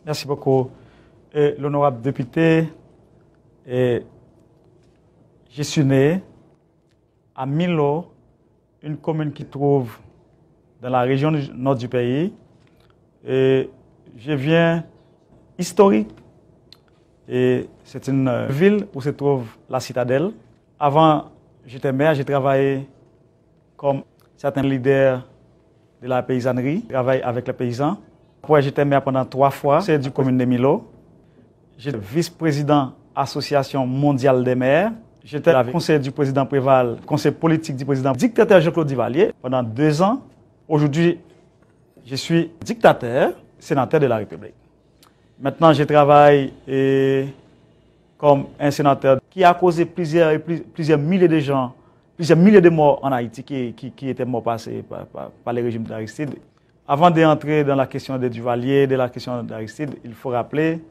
Merci beaucoup. L'honorable député, je suis né à Milo, une commune qui se trouve dans la région nord du pays. Et je viens historique. Et c'est une ville où se trouve la citadelle. Avant, j'étais maire, j'ai travaillé comme certains leaders de la paysannerie, je travaille avec les paysans. Après, j'étais maire pendant 3 fois, c'est du commune de Milo. J'étais vice-président Association mondiale des maires. J'étais conseiller du président Préval, conseiller politique du président dictateur Jean-Claude Duvalier pendant 2 ans. Aujourd'hui, je suis dictateur, sénateur de la République. Maintenant, je travaille comme un sénateur qui a causé plusieurs milliers de gens, plusieurs milliers de morts en Haïti qui étaient morts passés par le régime d'Aristide. Avant d'entrer dans la question de Duvalier, de la question d'Aristide, il faut rappeler,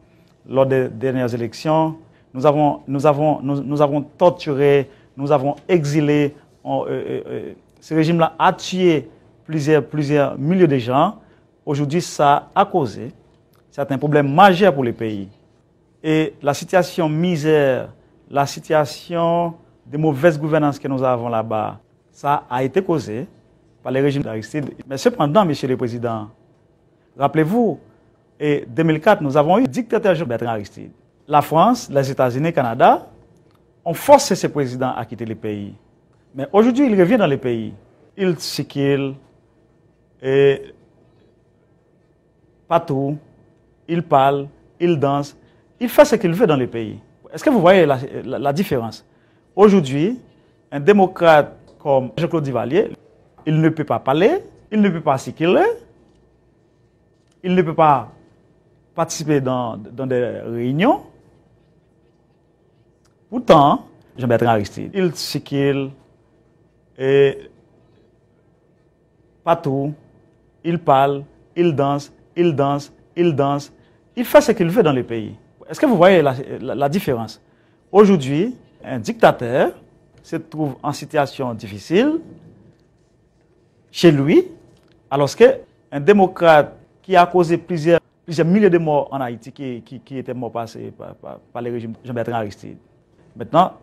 lors des dernières élections, nous avons torturé, nous avons exilé. Ce régime-là a tué plusieurs milliers de gens. Aujourd'hui, ça a causé certains problèmes majeurs pour le pays. Et la situation misère, la situation de mauvaise gouvernance que nous avons là-bas, ça a été causé par le régime d'Aristide. Mais cependant, Monsieur le Président, rappelez-vous, en 2004, nous avons eu le dictateur Bertrand Aristide. La France, les États-Unis, le Canada ont forcé ce président à quitter le pays. Mais aujourd'hui, il revient dans le pays. Il circule partout, il parle, il danse, il fait ce qu'il veut dans le pays. Est-ce que vous voyez la différence? Aujourd'hui, un démocrate comme Jean-Claude Duvalier, il ne peut pas parler, il ne peut pas circuler, il ne peut pas participer dans des réunions. Pourtant, Jean-Bertrand Aristide, il circule partout, il parle, il danse, il danse, il danse, il fait ce qu'il veut dans le pays. Est-ce que vous voyez la différence? Aujourd'hui, un dictateur se trouve en situation difficile chez lui, alors qu'un démocrate qui a causé plusieurs milliers de morts en Haïti, qui étaient morts passés par le régime Jean-Bertrand Aristide. Maintenant,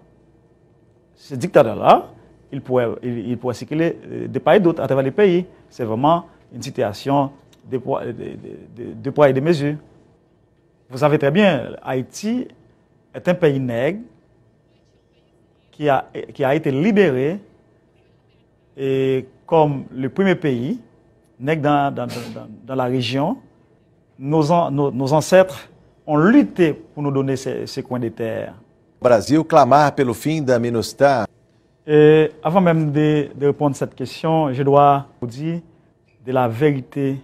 ce dictateur-là, il pourrait circuler de part et d'autre à travers les pays. C'est vraiment une situation de poids et de mesure. Vous savez très bien, Haïti est un pays nègre qui a été libéré et comme le premier pays nègre dans la région. Nos ancêtres ont lutté pour nous donner ces coins de terre. Brasil clamar pelo fim da MINUSTAH. Avant même de répondre à cette question, je dois vous dire de la vérité.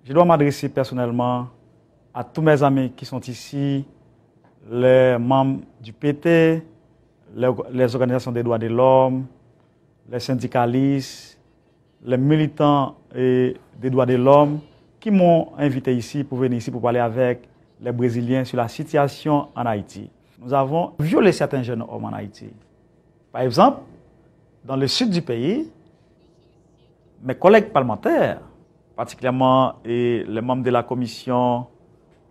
Je dois m'adresser personnellement à tous mes amis qui sont ici, les membres du PT, les organisations des droits de l'homme, les syndicalistes, les militants des droits de l'homme qui m'ont invité ici pour venir ici pour parler avec les Brésiliens sur la situation en Haïti. Nous avons violé certains jeunes hommes en Haïti. Par exemple, dans le sud du pays, mes collègues parlementaires, particulièrement les membres de la commission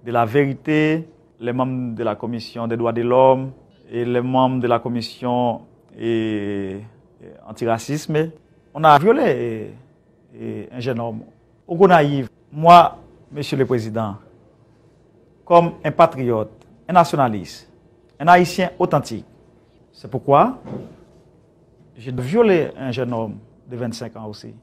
de la vérité, les membres de la commission des droits de l'homme et les membres de la commission antiracisme, on a violé un jeune homme. Au Gonaïve, moi, Monsieur le Président, comme un patriote, un nationaliste, un Haïtien authentique, c'est pourquoi j'ai violé un jeune homme de 25 ans aussi.